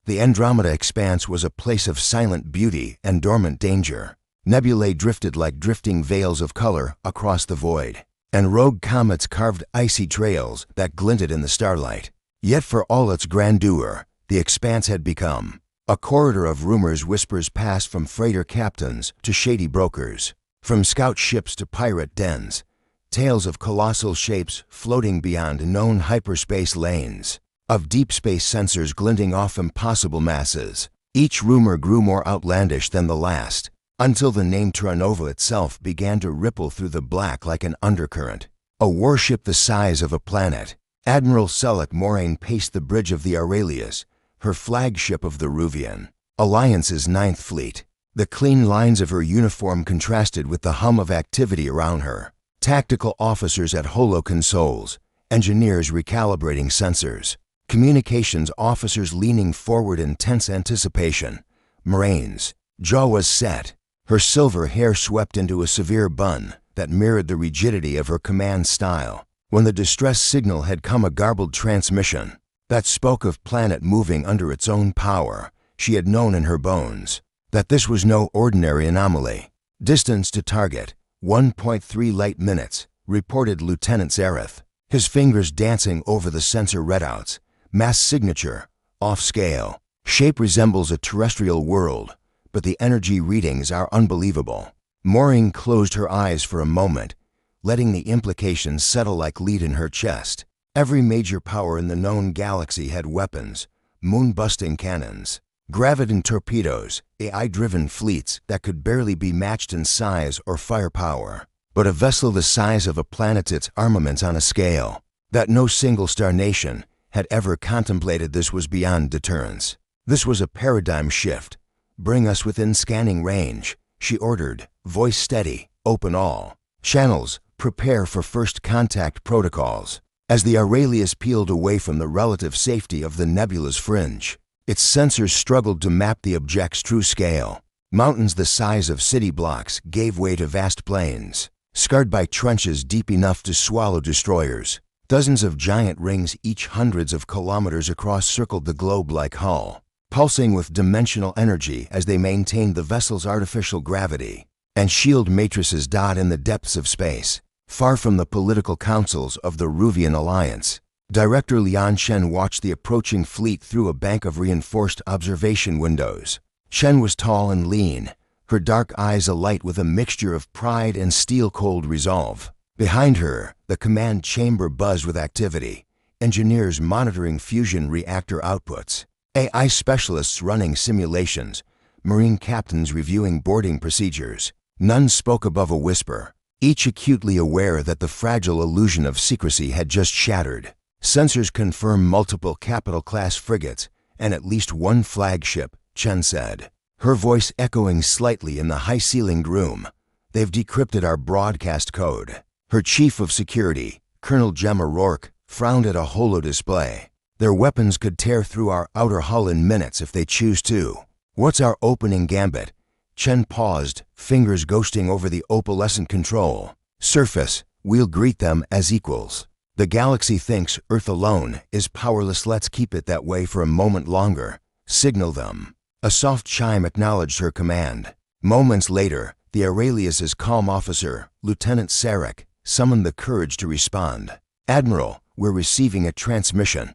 The Andromeda expanse was a place of silent beauty and dormant danger. Nebulae drifted like drifting veils of color across the void, and rogue comets carved icy trails that glinted in the starlight. Yet for all its grandeur, the expanse had become a corridor of rumors. Whispers passed from freighter captains to shady brokers, from scout ships to pirate dens, tales of colossal shapes floating beyond known hyperspace lanes, of deep space sensors glinting off impossible masses. Each rumor grew more outlandish than the last, until the name Terranova itself began to ripple through the black like an undercurrent. A warship the size of a planet, Admiral Selleck Moraine paced the bridge of the Aurelius, her flagship of the Ruvian Alliance's Ninth Fleet. The clean lines of her uniform contrasted with the hum of activity around her. Tactical officers at holo consoles, engineers recalibrating sensors, communications officers leaning forward in tense anticipation. Moraine's jaw was set, her silver hair swept into a severe bun that mirrored the rigidity of her command style. When the distress signal had come, a garbled transmission that spoke of planet moving under its own power, she had known in her bones that this was no ordinary anomaly. Distance to target, 1.3 light minutes, reported Lieutenant Zareth, his fingers dancing over the sensor readouts. Mass signature, off scale. Shape resembles a terrestrial world, but the energy readings are unbelievable. Moraine closed her eyes for a moment, letting the implications settle like lead in her chest. Every major power in the known galaxy had weapons, moon-busting cannons, graviton torpedoes, AI-driven fleets that could barely be matched in size or firepower. But a vessel the size of a planet, its armaments on a scale that no single-star nation had ever contemplated. This was beyond deterrence. This was a paradigm shift. "Bring us within scanning range," she ordered, voice steady. "Open all channels. Prepare for first contact protocols." As the Aurelius peeled away from the relative safety of the nebula's fringe, its sensors struggled to map the object's true scale. Mountains the size of city blocks gave way to vast plains, scarred by trenches deep enough to swallow destroyers. Dozens of giant rings, each hundreds of kilometers across, circled the globe-like hull, pulsing with dimensional energy as they maintained the vessel's artificial gravity. And shield matrices dot in the depths of space, far from the political councils of the Ruvian Alliance. Director Lian Shen watched the approaching fleet through a bank of reinforced observation windows. Shen was tall and lean, her dark eyes alight with a mixture of pride and steel-cold resolve. Behind her, the command chamber buzzed with activity, engineers monitoring fusion reactor outputs, AI specialists running simulations, Marine captains reviewing boarding procedures. None spoke above a whisper, each acutely aware that the fragile illusion of secrecy had just shattered. "Sensors confirm multiple capital-class frigates and at least one flagship," Chen said, her voice echoing slightly in the high-ceilinged room. "They've decrypted our broadcast code." Her chief of security, Colonel Gemma Rourke, frowned at a holo-display. "Their weapons could tear through our outer hull in minutes if they choose to. What's our opening gambit?" Chen paused, fingers ghosting over the opalescent control. "Surface, we'll greet them as equals. The galaxy thinks Earth alone is powerless. Let's keep it that way for a moment longer. Signal them." A soft chime acknowledged her command. Moments later, the Aurelius's calm officer, Lieutenant Sarek, summoned the courage to respond. "Admiral, we're receiving a transmission.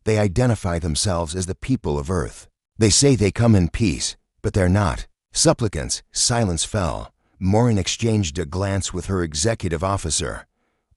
They identify themselves as the people of Earth. They say they come in peace, but they're not. Supplicants." Silence fell. Moraine exchanged a glance with her executive officer.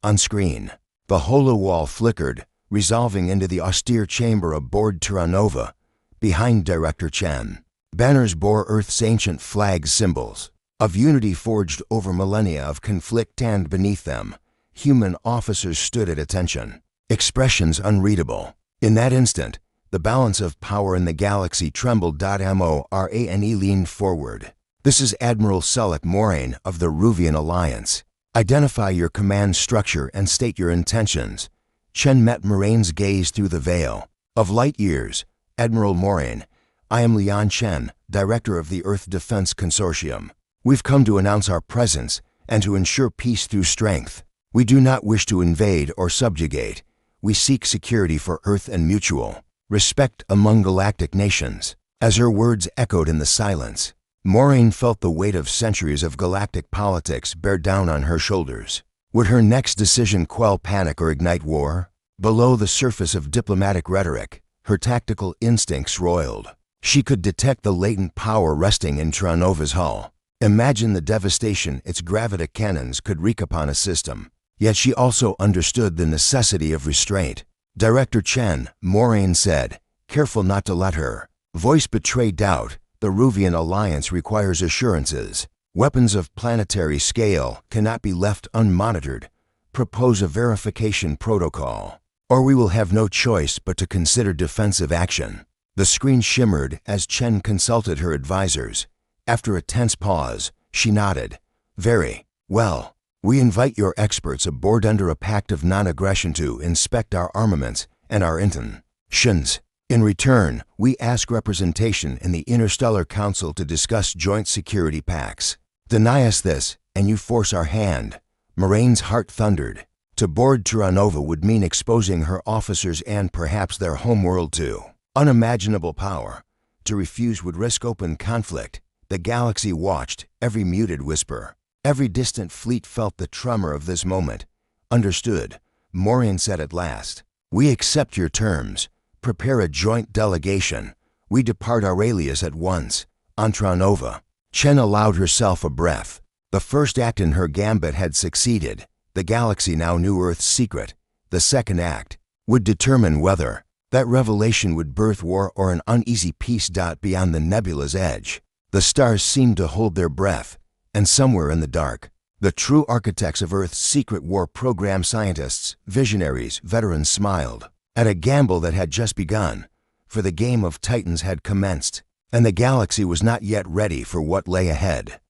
On screen, the holo wall flickered, resolving into the austere chamber aboard Terranova. Behind Director Chen, banners bore Earth's ancient flag symbols of unity forged over millennia of conflict, and beneath them, human officers stood at attention, expressions unreadable. In that instant, the balance of power in the galaxy trembled. Morane leaned forward. "This is Admiral Selleck Moraine of the Ruvian Alliance. Identify your command structure and state your intentions." Chen met Moraine's gaze through the veil of light years. "Admiral Moraine, I am Lian Chen, Director of the Earth Defense Consortium. We've come to announce our presence and to ensure peace through strength. We do not wish to invade or subjugate. We seek security for Earth and mutual respect among galactic nations. As her words echoed in the silence, Moraine felt the weight of centuries of galactic politics bear down on her shoulders. Would her next decision quell panic or ignite war? Below the surface of diplomatic rhetoric, her tactical instincts roiled. She could detect the latent power resting in Terranova's hull. Imagine the devastation its gravitic cannons could wreak upon a system. Yet she also understood the necessity of restraint. Director Chen, Moraine said, careful not to let her voice betray doubt. The Ruvian alliance requires assurances. Weapons of planetary scale cannot be left unmonitored. Propose a verification protocol, or we will have no choice but to consider defensive action. The screen shimmered as Chen consulted her advisors. After a tense pause, she nodded. Very well. We invite your experts aboard under a pact of non-aggression to inspect our armaments and our intentions. In return, we ask representation in the Interstellar Council to discuss joint security pacts. Deny us this, and you force our hand. Moraine's heart thundered. To board Terranova would mean exposing her officers and perhaps their homeworld to unimaginable power. To refuse would risk open conflict. The galaxy watched, every muted whisper. Every distant fleet felt the tremor of this moment. Understood, Moraine said at last. We accept your terms. Prepare a joint delegation. We depart Aurelius at once. On Terranova. Chen allowed herself a breath. The first act in her gambit had succeeded. The galaxy now knew Earth's secret. The second act would determine whether that revelation would birth war or an uneasy peace. Beyond the nebula's edge, the stars seemed to hold their breath, and somewhere in the dark, the true architects of Earth's secret war program, scientists, visionaries, veterans, smiled at a gamble that had just begun, for the game of Titans had commenced, and the galaxy was not yet ready for what lay ahead.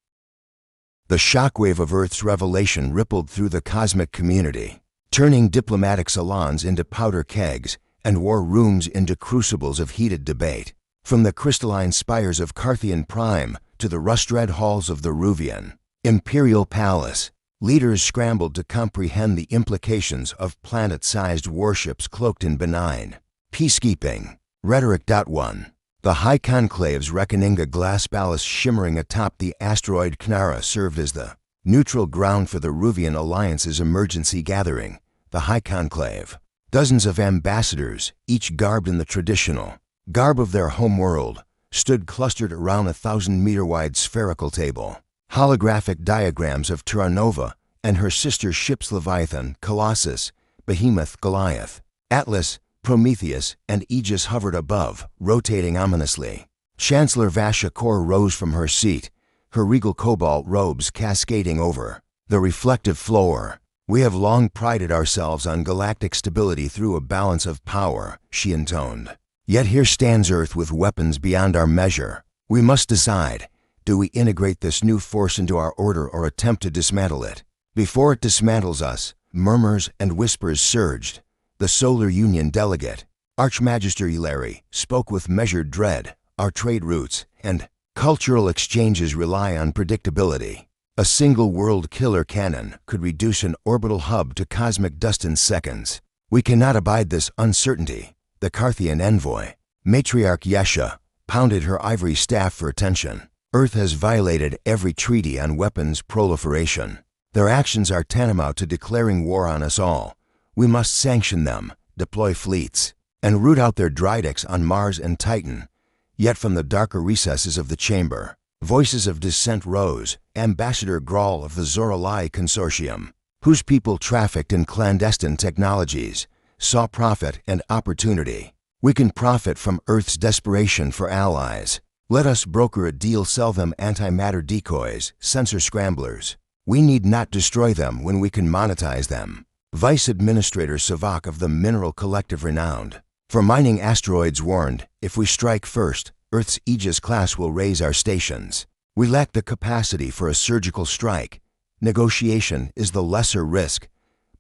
The shockwave of Earth's revelation rippled through the cosmic community, turning diplomatic salons into powder kegs and war rooms into crucibles of heated debate. From the crystalline spires of Carthian Prime to the rust-red halls of the Ruvian Imperial Palace, leaders scrambled to comprehend the implications of planet-sized warships cloaked in benign peacekeeping rhetoric. 1. The high conclave's reckoning, glass ballast shimmering atop the asteroid Knara, served as the neutral ground for the Ruvian Alliance's emergency gathering. The high conclave, dozens of ambassadors, each garbed in the traditional garb of their homeworld, stood clustered around a 1,000-meter-wide spherical table. Holographic diagrams of Terranova and her sister ships Leviathan, Colossus, Behemoth, Goliath, Atlas, Prometheus, and Aegis hovered above, rotating ominously. Chancellor Vasha Kor rose from her seat, her regal cobalt robes cascading over the reflective floor. We have long prided ourselves on galactic stability through a balance of power, she intoned. Yet here stands Earth with weapons beyond our measure. We must decide. Do we integrate this new force into our order or attempt to dismantle it? Before it dismantles us, murmurs and whispers surged. The Solar Union delegate, Archmagister Hilary, spoke with measured dread. Our trade routes and cultural exchanges rely on predictability. A single world killer cannon could reduce an orbital hub to cosmic dust in seconds. We cannot abide this uncertainty. The Carthian envoy, Matriarch Yesha, pounded her ivory staff for attention. Earth has violated every treaty on weapons proliferation. Their actions are tantamount to declaring war on us all. We must sanction them, deploy fleets, and root out their Drydics on Mars and Titan. Yet from the darker recesses of the chamber, voices of dissent rose. Ambassador Grawl of the Zoralai Consortium, whose people trafficked in clandestine technologies, saw profit and opportunity. We can profit from Earth's desperation for allies. Let us broker a deal, sell them antimatter decoys, sensor scramblers. We need not destroy them when we can monetize them. Vice Administrator Savak of the Mineral Collective renowned for mining asteroids warned, if we strike first, Earth's Aegis class will raise our stations. We lack the capacity for a surgical strike. Negotiation is the lesser risk.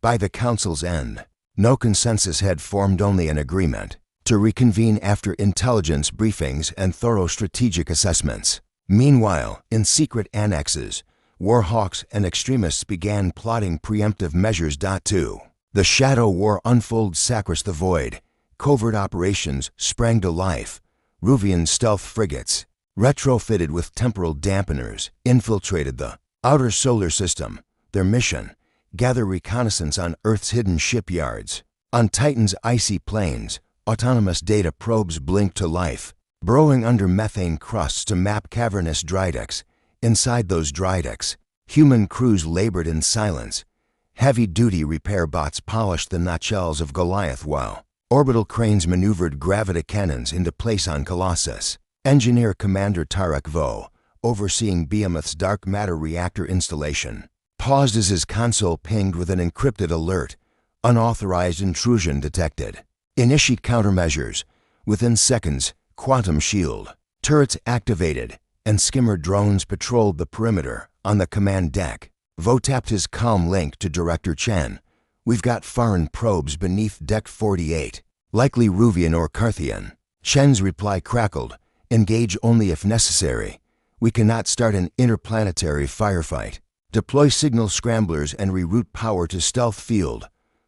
By the Council's end, no consensus had formed, only an agreement to reconvene after intelligence briefings and thorough strategic assessments. Meanwhile, in secret annexes, warhawks and extremists began plotting preemptive measures. 2. The shadow war unfolds across the void, covert operations sprang to life. Ruvian stealth frigates, retrofitted with temporal dampeners, infiltrated the outer solar system. Their mission: gather reconnaissance on Earth's hidden shipyards. On Titan's icy plains, autonomous data probes blinked to life, burrowing under methane crusts to map cavernous drydecs. Inside those drydecs, human crews labored in silence. Heavy-duty repair bots polished the nacelles of Goliath while orbital cranes maneuvered gravita cannons into place on Colossus. Engineer Commander Tarek Vo, overseeing Behemoth's dark matter reactor installation, paused as his console pinged with an encrypted alert. Unauthorized intrusion detected. Initiate countermeasures. Within seconds, quantum shield. Turrets activated, and skimmer drones patrolled the perimeter. On the command deck, Vo tapped his comm link to Director Chen. We've got foreign probes beneath Deck 48, likely Ruvian or Carthian. Chen's reply crackled. Engage only if necessary. We cannot start an interplanetary firefight. Deploy signal scramblers and reroute power to stealth field.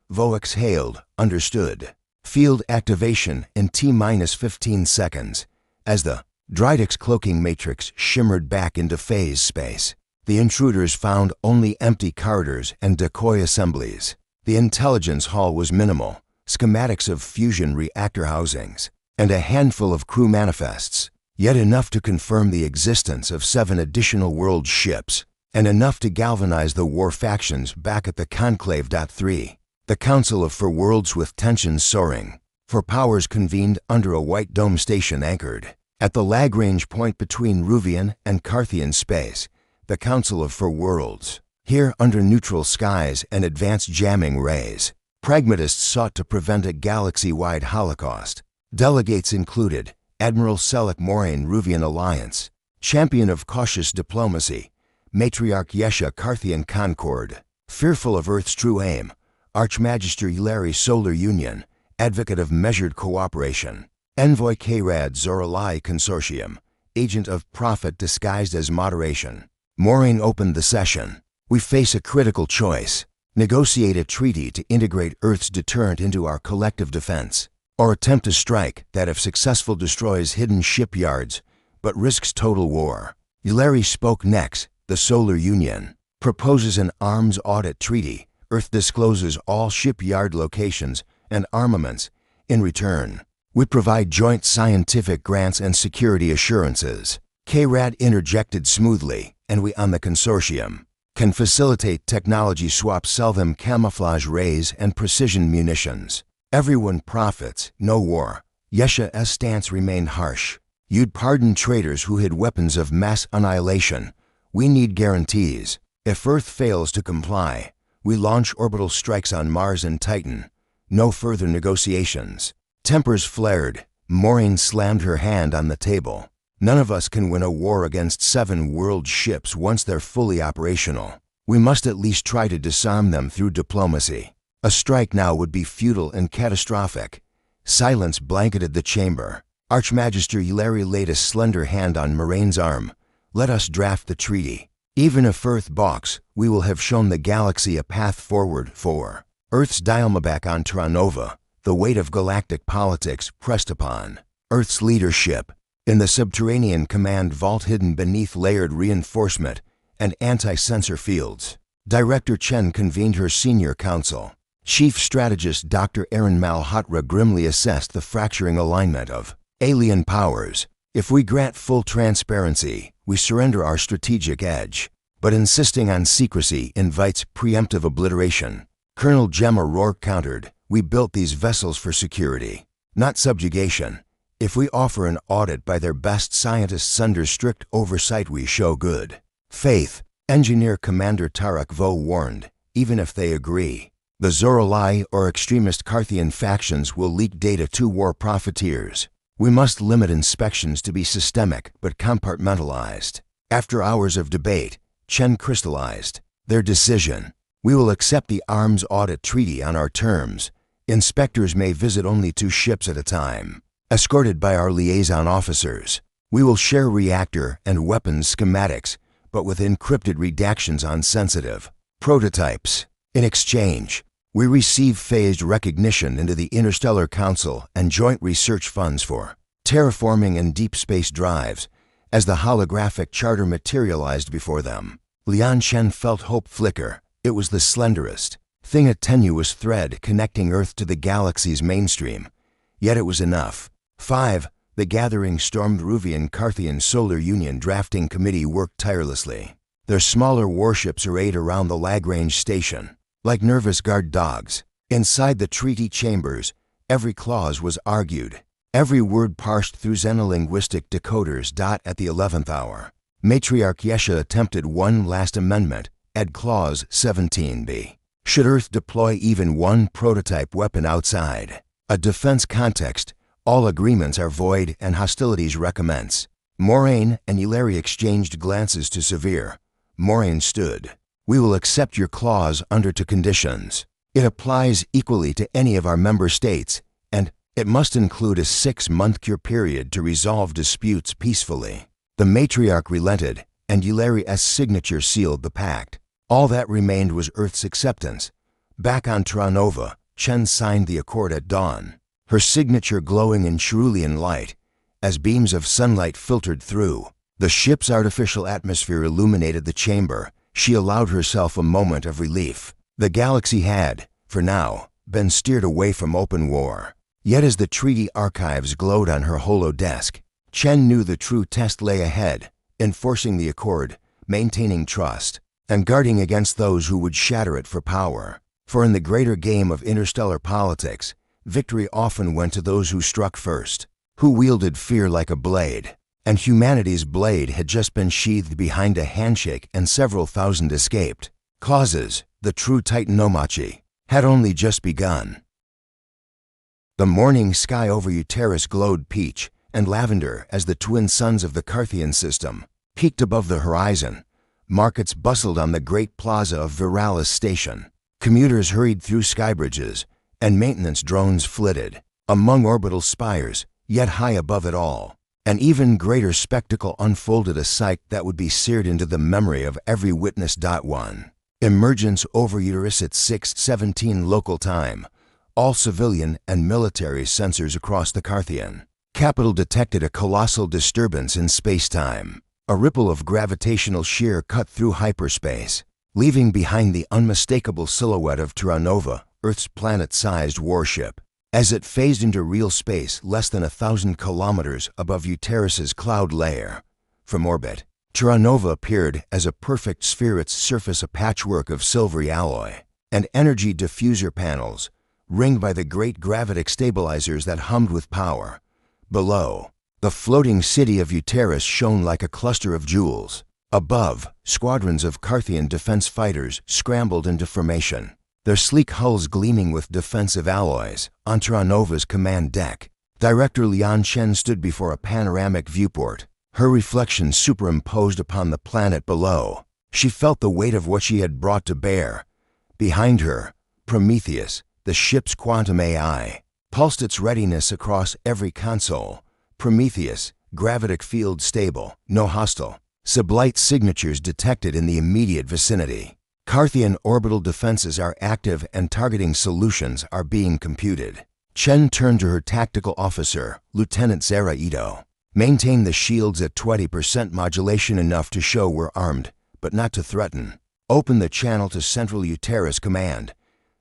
Vo exhaled. Understood. Field activation in T-15 seconds. As the Drydeck's cloaking matrix shimmered back into phase space, the intruders found only empty corridors and decoy assemblies. The intelligence hall was minimal, schematics of fusion reactor housings, and a handful of crew manifests, yet enough to confirm the existence of 7 additional world ships, and enough to galvanize the war factions back at the Conclave. 3. The Council of For Worlds with tensions soaring, for powers convened under a white dome station anchored at the Lagrange point between Ruvian and Carthian space. The Council of For Worlds. Here, under neutral skies and advanced jamming rays, pragmatists sought to prevent a galaxy-wide holocaust. Delegates included Admiral Selek Moraine, Ruvian Alliance, champion of cautious diplomacy, Matriarch Yesha, Carthian Concord, fearful of Earth's true aim, Archmagister Yulari, Solar Union, advocate of measured cooperation, Envoy K-Rad, Zoralai Consortium, agent of profit disguised as moderation. Moraine opened the session. We face a critical choice. Negotiate a treaty to integrate Earth's deterrent into our collective defense, or attempt a strike that, if successful, destroys hidden shipyards, but risks total war. Yulari spoke next. The Solar Union proposes an arms audit treaty. Earth discloses all shipyard locations and armaments. In return, we provide joint scientific grants and security assurances. K-Rad interjected smoothly, and we on the consortium can facilitate technology swaps, sell them camouflage rays and precision munitions. Everyone profits, no war. Yesha's stance remained harsh. You'd pardon traitors who hid weapons of mass annihilation. We need guarantees. If Earth fails to comply, we launch orbital strikes on Mars and Titan. No further negotiations. Tempers flared. Moraine slammed her hand on the table. None of us can win a war against 7 world ships once they're fully operational. We must at least try to disarm them through diplomacy. A strike now would be futile and catastrophic. Silence blanketed the chamber. Archmagister Yulari laid a slender hand on Moraine's arm. Let us draft the treaty. Even if Earth balks, we will have shown the galaxy a path forward for Earth's dialmabac on Terranova. The weight of galactic politics pressed upon Earth's leadership. In the subterranean command vault hidden beneath layered reinforcement and anti-sensor fields, Director Chen convened her senior council. Chief Strategist Dr. Aaron Malhotra grimly assessed the fracturing alignment of alien powers. If we grant full transparency, we surrender our strategic edge. But insisting on secrecy invites preemptive obliteration. Colonel Gemma Rourke countered, we built these vessels for security, not subjugation. If we offer an audit by their best scientists under strict oversight, we show good faith. Engineer Commander Tarek Vo warned, even if they agree, the Zoralai or extremist Carthian factions will leak data to war profiteers. We must limit inspections to be systemic but compartmentalized. After hours of debate, Chen crystallized their decision. We will accept the arms audit treaty on our terms. Inspectors may visit only 2 ships at a time, escorted by our liaison officers. We will share reactor and weapons schematics, but with encrypted redactions on sensitive prototypes. In exchange, We receive phased recognition into the Interstellar Council and joint research funds for terraforming and deep space drives. As the holographic charter materialized before them, Lian Chen felt hope flicker. It was the slenderest thing, a tenuous thread connecting Earth to the galaxy's mainstream. Yet it was enough. 5. The gathering stormed Ruvian Carthian Solar Union Drafting Committee worked tirelessly. Their smaller warships arrayed around the Lagrange station, like nervous guard dogs. Inside the treaty chambers, every clause was argued, every word parsed through xenolinguistic decoders. At the 11th hour, Matriarch Yesha attempted one last amendment, add Clause 17b. Should Earth deploy even one prototype weapon outside a defense context, all agreements are void and hostilities recommence. Moraine and Ylairi exchanged glances to Severe. Moraine stood. We will accept your clause under two conditions. It applies equally to any of our member states, and it must include a 6-month cure period to resolve disputes peacefully. The matriarch relented, and Ylairi's signature sealed the pact. All that remained was Earth's acceptance. Back on Terranova, Chen signed the accord at dawn, her signature glowing in cerulean light. As beams of sunlight filtered through, the ship's artificial atmosphere illuminated the chamber. She allowed herself a moment of relief. The galaxy had, for now, been steered away from open war. Yet as the treaty archives glowed on her holodesk, Chen knew the true test lay ahead, enforcing the accord, maintaining trust, and guarding against those who would shatter it for power. For in the greater game of interstellar politics, victory often went to those who struck first, who wielded fear like a blade. And humanity's blade had just been sheathed behind a handshake, and several thousand escaped. Causes, the true titanomachi, had only just begun. The morning sky over Uterus glowed peach and lavender as the twin suns of the Carthian system peaked above the horizon. Markets bustled on the great plaza of Viralis Station. Commuters hurried through skybridges, and maintenance drones flitted among orbital spires. Yet high above it all, an even greater spectacle unfolded, a sight that would be seared into the memory of every witness. 1. Emergence over Uterus at 6:17 local time. All civilian and military sensors across the Carthian capital detected a colossal disturbance in space-time. A ripple of gravitational shear cut through hyperspace, leaving behind the unmistakable silhouette of Terranova, Earth's planet-sized warship. As it phased into real space less than 1,000 kilometers above Uterus's cloud layer. From orbit, Terranova appeared as a perfect sphere, its surface a patchwork of silvery alloy and energy diffuser panels, ringed by the great gravitic stabilizers that hummed with power. Below, the floating city of Uterus shone like a cluster of jewels. Above, squadrons of Carthian defense fighters scrambled into formation, their sleek hulls gleaming with defensive alloys. On Terranova's command deck, Director Lian Chen stood before a panoramic viewport, her reflection superimposed upon the planet below. She felt the weight of what she had brought to bear. Behind her, Prometheus, the ship's quantum AI, pulsed its readiness across every console. Prometheus, gravitic field stable, no hostile, sublight signatures detected in the immediate vicinity. Carthian orbital defenses are active and targeting solutions are being computed. Chen turned to her tactical officer, Lieutenant Zara Ito. Maintain the shields at 20% modulation, enough to show we're armed, but not to threaten. Open the channel to Central Uterus Command.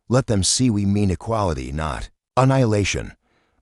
Let them see we mean equality, not annihilation.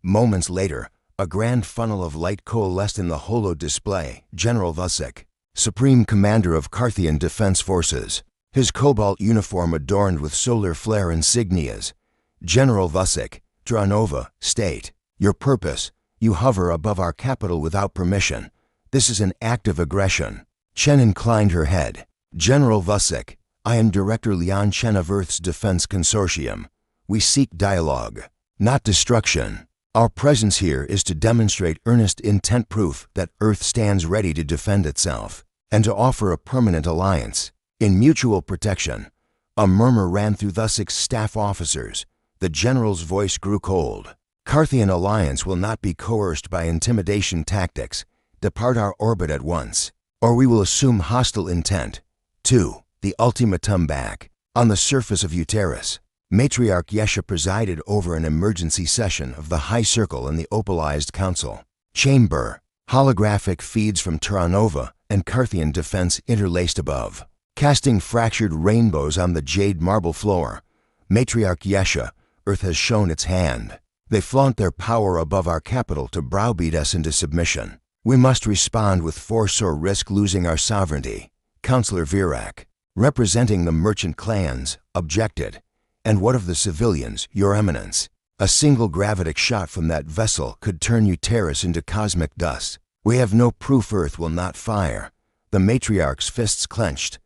Moments later, a grand funnel of light coalesced in the holo display. General Vusik, Supreme Commander of Carthian Defense Forces, his cobalt uniform adorned with solar flare insignias. General Vusik, Terranova, state. Your purpose: you hover above our capital without permission. This is an act of aggression. Chen inclined her head. General Vusik, I am Director Lian Chen of Earth's Defense Consortium. We seek dialogue, not destruction. Our presence here is to demonstrate earnest intent, proof that Earth stands ready to defend itself, and to offer a permanent alliance in mutual protection. A murmur ran through Vusik's staff officers. The general's voice grew cold. Carthian alliance will not be coerced by intimidation tactics. Depart our orbit at once, or we will assume hostile intent. 2. The ultimatum back. On the surface of Uterus, Matriarch Yesha presided over an emergency session of the High Circle in the Opalized Council. Chamber. Holographic feeds from Terranova and Carthian defense interlaced above, casting fractured rainbows on the jade marble floor. Matriarch Yesha, Earth has shown its hand. They flaunt their power above our capital to browbeat us into submission. We must respond with force or risk losing our sovereignty. Councillor Virak, representing the merchant clans, objected. And what of the civilians, Your Eminence? A single gravitic shot from that vessel could turn Uterus into cosmic dust. We have no proof Earth will not fire. The matriarch's fists clenched.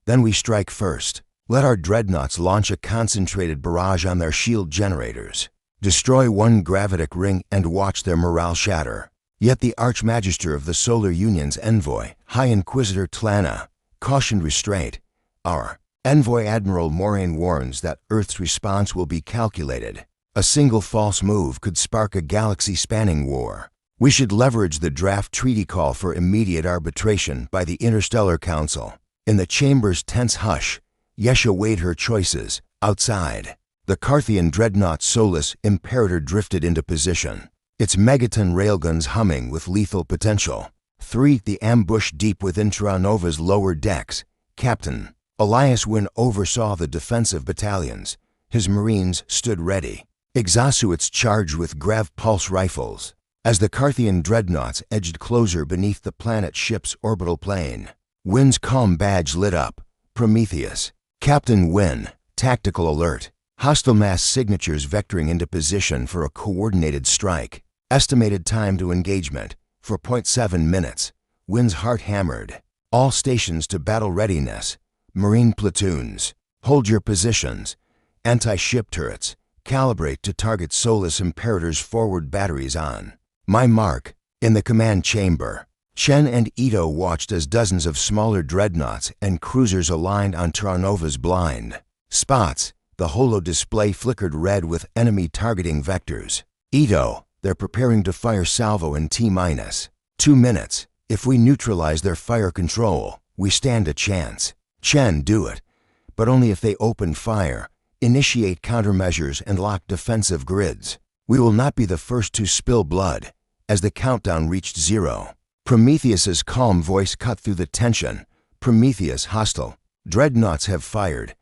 Then we strike first. Let our dreadnoughts launch a concentrated barrage on their shield generators. Destroy one gravitic ring and watch their morale shatter. Yet the Archmagister of the Solar Union's envoy, High Inquisitor Tlana, cautioned restraint. Our envoy Admiral Moraine warns that Earth's response will be calculated. A single false move could spark a galaxy-spanning war. We should leverage the draft treaty call for immediate arbitration by the Interstellar Council. In the chamber's tense hush, Yesha weighed her choices. Outside, the Carthian dreadnought Solus Imperator drifted into position, its megaton railguns humming with lethal potential. 3. The ambush deep within Terranova's lower decks. Captain Elias Wynn oversaw the defensive battalions. His marines stood ready, exosuits charged with grav pulse rifles. As the Carthian dreadnoughts edged closer beneath the planet ship's orbital plane, Wynn's calm badge lit up. Prometheus. Captain Wynn, tactical alert. Hostile mass signatures vectoring into position for a coordinated strike. Estimated time to engagement, 4.7 minutes. Wynn's heart hammered. All stations to battle readiness. Marine platoons, hold your positions. Anti-ship turrets, calibrate to target Solus Imperator's forward batteries on. My mark. In the command chamber, Chen and Ito watched as dozens of smaller dreadnoughts and cruisers aligned on Terranova's blind spots. The holo display flickered red with enemy targeting vectors. Ito, they're preparing to fire salvo in T-2 minutes. If we neutralize their fire control, we stand a chance. Chen, do it. But only if they open fire, initiate countermeasures and lock defensive grids. We will not be the first to spill blood. As the countdown reached 0, Prometheus's calm voice cut through the tension. Prometheus hostile. Dreadnoughts have fired.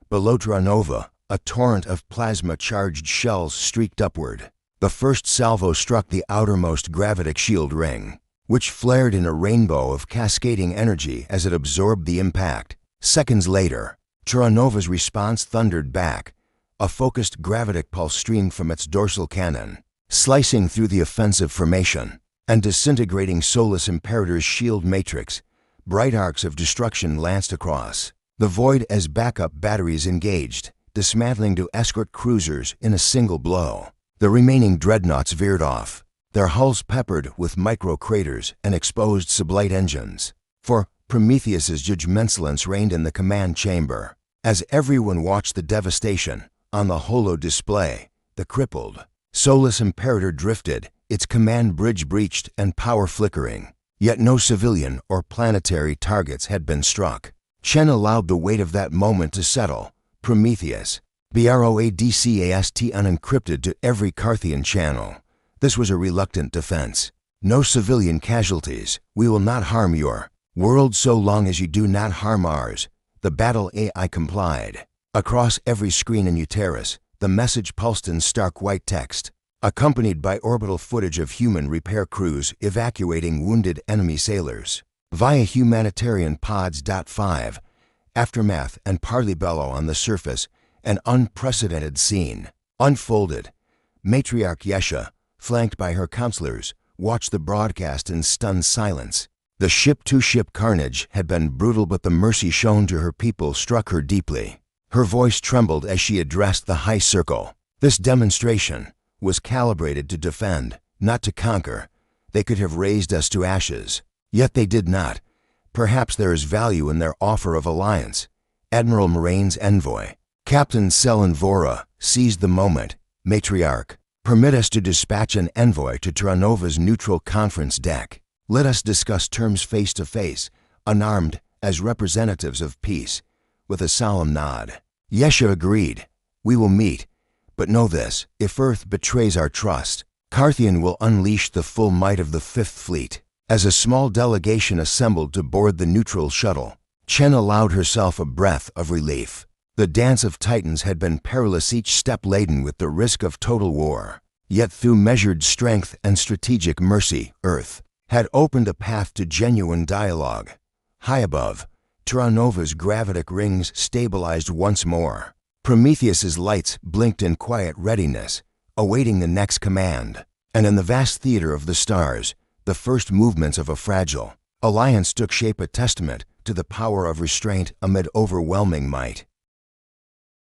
Below Terranova, a torrent of plasma-charged shells streaked upward. The first salvo struck the outermost gravitic shield ring, which flared in a rainbow of cascading energy as it absorbed the impact. Seconds later, Terranova's response thundered back. A focused gravitic pulse streamed from its dorsal cannon, slicing through the offensive formation and disintegrating Solus Imperator's shield matrix. Bright arcs of destruction lanced across the void as backup batteries engaged, dismantling to escort cruisers in a single blow. The remaining dreadnoughts veered off, their hulls peppered with micro-craters and exposed sublight engines. For Prometheus's judgmentulence reigned in the command chamber. As everyone watched the devastation on the holo display, the crippled Solus Imperator drifted, its command bridge breached and power flickering. Yet no civilian or planetary targets had been struck. Chen allowed the weight of that moment to settle. Prometheus, BROADCAST unencrypted to every Carthian channel. This was a reluctant defense. No civilian casualties. We will not harm your world so long as you do not harm ours. The battle AI complied. Across every screen in Uterus, the message pulsed in stark white text, accompanied by orbital footage of human repair crews evacuating wounded enemy sailors via humanitarian pods. 5. Aftermath and Parley-Bellow on the surface, an unprecedented scene unfolded. Matriarch Yesha, flanked by her counselors, watched the broadcast in stunned silence. The ship-to-ship carnage had been brutal, but the mercy shown to her people struck her deeply. Her voice trembled as she addressed the High Circle. This demonstration was calibrated to defend, not to conquer. They could have razed us to ashes, yet they did not. Perhaps there is value in their offer of alliance. Admiral Moraine's envoy, Captain Selin Vora, seized the moment. Matriarch, permit us to dispatch an envoy to Terranova's neutral conference deck. Let us discuss terms face to face, unarmed, as representatives of peace. With a solemn nod, Yesha agreed. We will meet, but know this, if Earth betrays our trust, Carthian will unleash the full might of the Fifth Fleet. As a small delegation assembled to board the neutral shuttle, Chen allowed herself a breath of relief. The dance of titans had been perilous, each step laden with the risk of total war. Yet through measured strength and strategic mercy, Earth had opened a path to genuine dialogue. High above, Terranova's gravitic rings stabilized once more. Prometheus's lights blinked in quiet readiness, awaiting the next command. And in the vast theater of the stars, the first movements of a fragile alliance took shape, a testament to the power of restraint amid overwhelming might.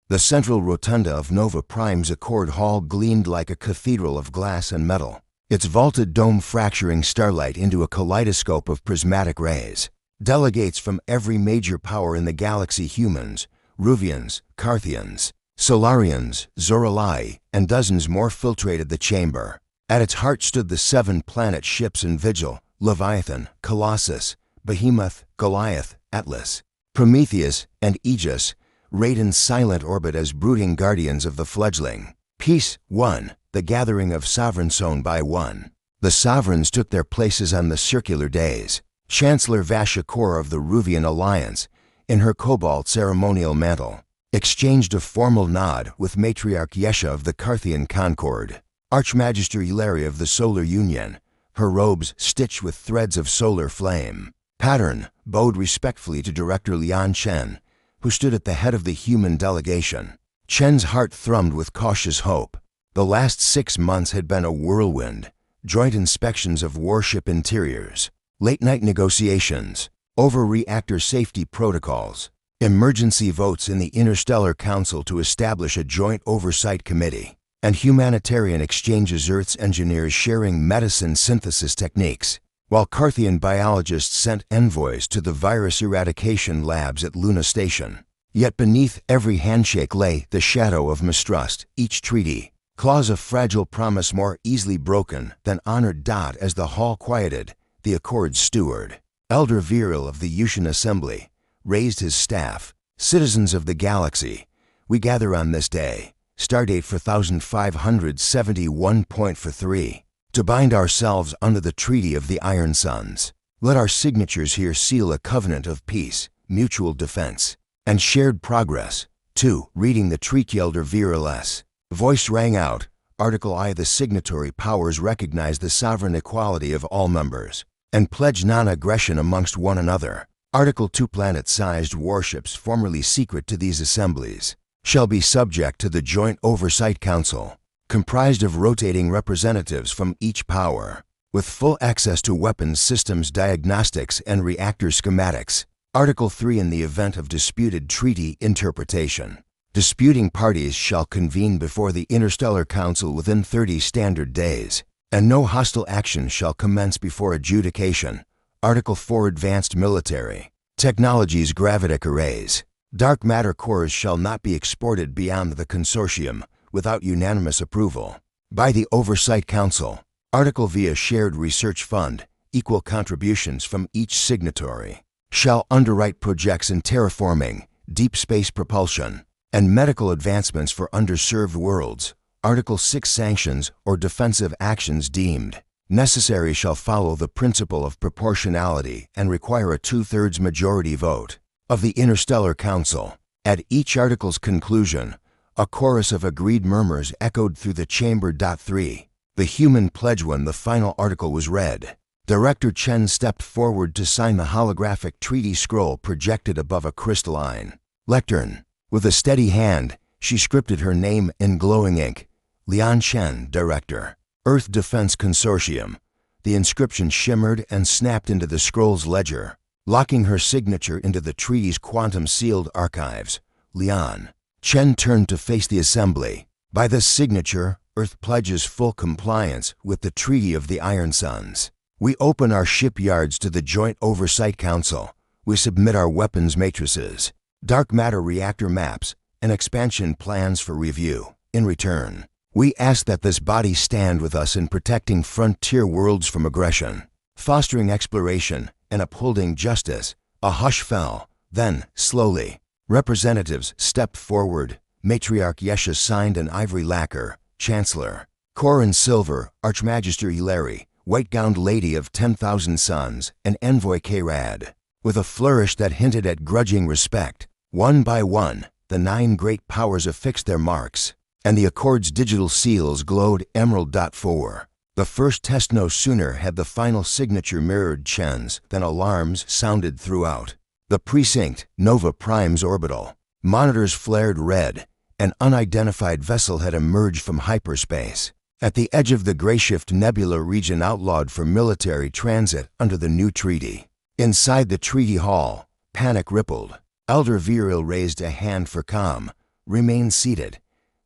The central rotunda of Nova Prime's Accord Hall gleamed like a cathedral of glass and metal, its vaulted dome fracturing starlight into a kaleidoscope of prismatic rays. Delegates from every major power in the galaxy, humans, Ruvians, Carthians, Solarians, Zoralai, and dozens more, filtrated the chamber. At its heart stood the 7 planet ships in vigil: Leviathan, Colossus, Behemoth, Goliath, Atlas, Prometheus, and Aegis, rayed in silent orbit as brooding guardians of the fledgling. Peace 1. The gathering of sovereigns sown by one. The sovereigns took their places on the circular days. Chancellor Vashakor of the Ruvian Alliance, in her cobalt ceremonial mantle, exchanged a formal nod with Matriarch Yesha of the Carthian Concord. Archmagister Ilaria of the Solar Union, her robes stitched with threads of solar flame, pattern, bowed respectfully to Director Lian Chen, who stood at the head of the human delegation. Chen's heart thrummed with cautious hope. The last 6 months had been a whirlwind: joint inspections of warship interiors, late-night negotiations over reactor safety protocols, emergency votes in the Interstellar Council to establish a joint oversight committee, and humanitarian exchanges, Earth's engineers sharing medicine synthesis techniques, while Carthian biologists sent envoys to the virus eradication labs at Luna Station. Yet beneath every handshake lay the shadow of mistrust, each treaty, clause of fragile promise more easily broken than honored. As the hall quieted, the Accord's steward, Elder Virile of the Yushan Assembly, raised his staff. Citizens of the galaxy, we gather on this day, stardate 4571.43, to bind ourselves under the Treaty of the Iron Suns. Let our signatures here seal a covenant of peace, mutual defense, and shared progress. 2. Reading the treaty, Elder Virile's voice rang out. Article I. The signatory powers recognize the sovereign equality of all members and pledge non-aggression amongst one another. Article 2. Planet-sized warships formerly secret to these assemblies shall be subject to the Joint Oversight Council, comprised of rotating representatives from each power, with full access to weapons systems diagnostics and reactor schematics. Article 3. In the event of disputed treaty interpretation, disputing parties shall convene before the Interstellar Council within 30 standard days, and no hostile action shall commence before adjudication. Article 4. Advanced military technologies, gravitic arrays, dark matter cores shall not be exported beyond the consortium without unanimous approval by the Oversight Council. Article V. A shared research fund, equal contributions from each signatory, shall underwrite projects in terraforming, deep space propulsion, and medical advancements for underserved worlds. Article 6. Sanctions or defensive actions deemed necessary shall follow the principle of proportionality and require a 2/3 majority vote of the Interstellar Council. At each article's conclusion, a chorus of agreed murmurs echoed through the chamber. 3. The human pledge. When the final article was read, Director Chen stepped forward to sign the holographic treaty scroll projected above a crystalline lectern. With a steady hand, she scripted her name in glowing ink: Lian Chen, Director, Earth Defense Consortium. The inscription shimmered and snapped into the scroll's ledger, locking her signature into the treaty's quantum-sealed archives. Lian Chen turned to face the assembly. By this signature, Earth pledges full compliance with the Treaty of the Iron Suns. We open our shipyards to the Joint Oversight Council. We submit our weapons matrices, dark matter reactor maps, and expansion plans for review. In return, we ask that this body stand with us in protecting frontier worlds from aggression, fostering exploration, and upholding justice. A hush fell. Then, slowly, representatives stepped forward, Matriarch Yesha signed an ivory lacquer, Chancellor. Core in silver, Archmagister Hilary, white-gowned Lady of 10,000 Suns, and Envoy K-Rad. With a flourish that hinted at grudging respect, one by one, the 9 great powers affixed their marks, and the Accord's digital seals glowed emerald. 4. The first test no sooner had the final signature mirrored Chen's than alarms sounded throughout. The precinct, Nova Prime's orbital. Monitors flared red. An unidentified vessel had emerged from hyperspace. At the edge of the Grayshift Nebula region outlawed for military transit under the new treaty. Inside the treaty hall, panic rippled. Elder Viril raised a hand for calm. Remain seated.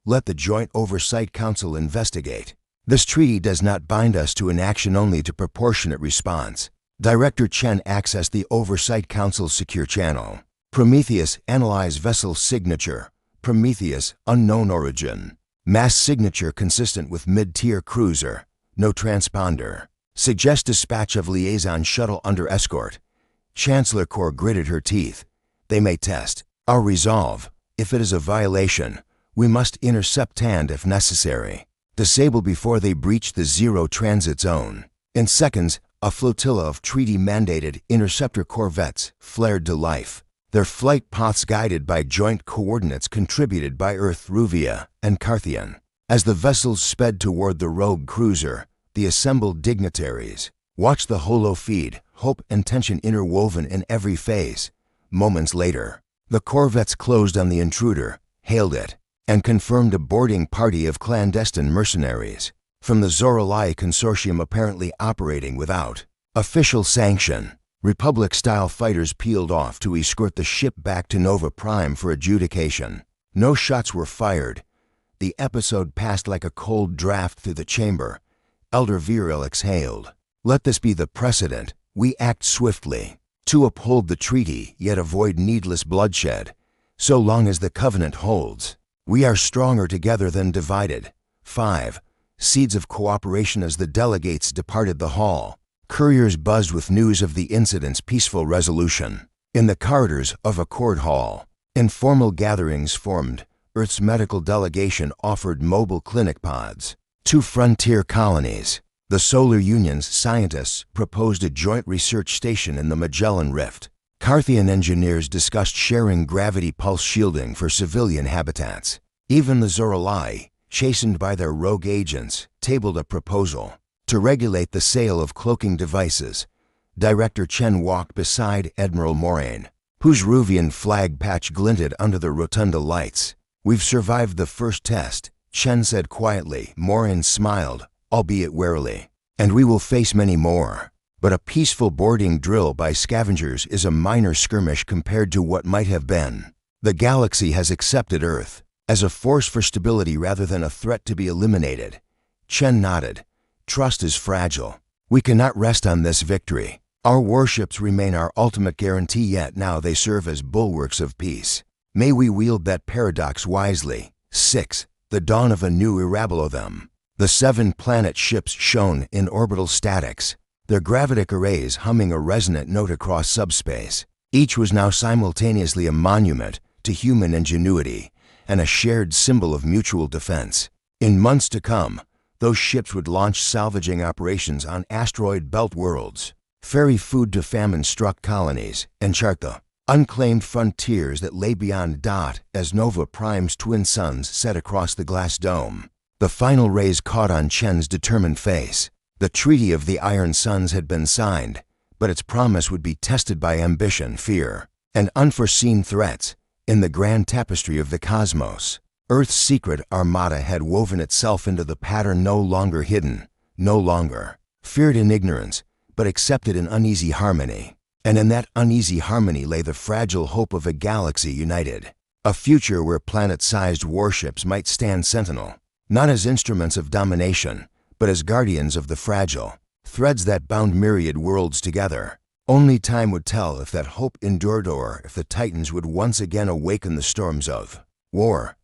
Let the Joint Oversight Council investigate. This treaty does not bind us to inaction, only to proportionate response. Director Chen accessed the Oversight Council's secure channel. Prometheus, analyze vessel signature. Prometheus, unknown origin. Mass signature consistent with mid-tier cruiser. No transponder. Suggest dispatch of liaison shuttle under escort. Chancellor Core gritted her teeth. They may test our resolve. If it is a violation, we must intercept and, if necessary, disable before they breach the zero transit zone. In seconds, a flotilla of treaty-mandated interceptor corvettes flared to life. Their flight paths guided by joint coordinates contributed by Earth, Ruvia, and Carthian. As the vessels sped toward the rogue cruiser, the assembled dignitaries watched the holo feed, hope and tension interwoven in every phase. Moments later, the corvettes closed on the intruder, hailed it, and confirmed a boarding party of clandestine mercenaries from the Zoralai consortium apparently operating without official sanction. Republic-style fighters peeled off to escort the ship back to Nova Prime for adjudication. No shots were fired. The episode passed like a cold draft through the chamber. Elder Viril exhaled. Let this be the precedent. We act swiftly to uphold the treaty, yet avoid needless bloodshed. So long as the covenant holds, we are stronger together than divided. 5. Seeds of cooperation. As the delegates departed the hall, couriers buzzed with news of the incident's peaceful resolution. In the corridors of Accord Hall, informal gatherings formed. Earth's medical delegation offered mobile clinic pods. 2 frontier colonies. The Solar Union's scientists proposed a joint research station in the Magellan Rift. Carthian engineers discussed sharing gravity pulse shielding for civilian habitats. Even the Zoralai, chastened by their rogue agents, tabled a proposal to regulate the sale of cloaking devices. Director Chen walked beside Admiral Moraine, whose Ruvian flag patch glinted under the rotunda lights. We've survived the first test, Chen said quietly. Moraine smiled, albeit warily. And we will face many more. But a peaceful boarding drill by scavengers is a minor skirmish compared to what might have been. The galaxy has accepted Earth as a force for stability rather than a threat to be eliminated. Chen nodded. Trust is fragile. We cannot rest on this victory. Our warships remain our ultimate guarantee, yet now they serve as bulwarks of peace. May we wield that paradox wisely. 6. The dawn of a new Irabelothem. The 7 planet ships shone in orbital statics, their gravitic arrays humming a resonant note across subspace. Each was now simultaneously a monument to human ingenuity and a shared symbol of mutual defense. In months to come, those ships would launch salvaging operations on asteroid belt worlds, ferry food to famine-struck colonies, and chart the unclaimed frontiers that lay beyond. As Nova Prime's twin suns set across the glass dome, the final rays caught on Chen's determined face. The Treaty of the Iron Suns had been signed, but its promise would be tested by ambition, fear, and unforeseen threats. In the grand tapestry of the cosmos, Earth's secret armada had woven itself into the pattern, no longer hidden, no longer feared in ignorance, but accepted in uneasy harmony. And in that uneasy harmony lay the fragile hope of a galaxy united, a future where planet-sized warships might stand sentinel, not as instruments of domination, but as guardians of the fragile threads that bound myriad worlds together. Only time would tell if that hope endured, or if the Titans would once again awaken the storms of war.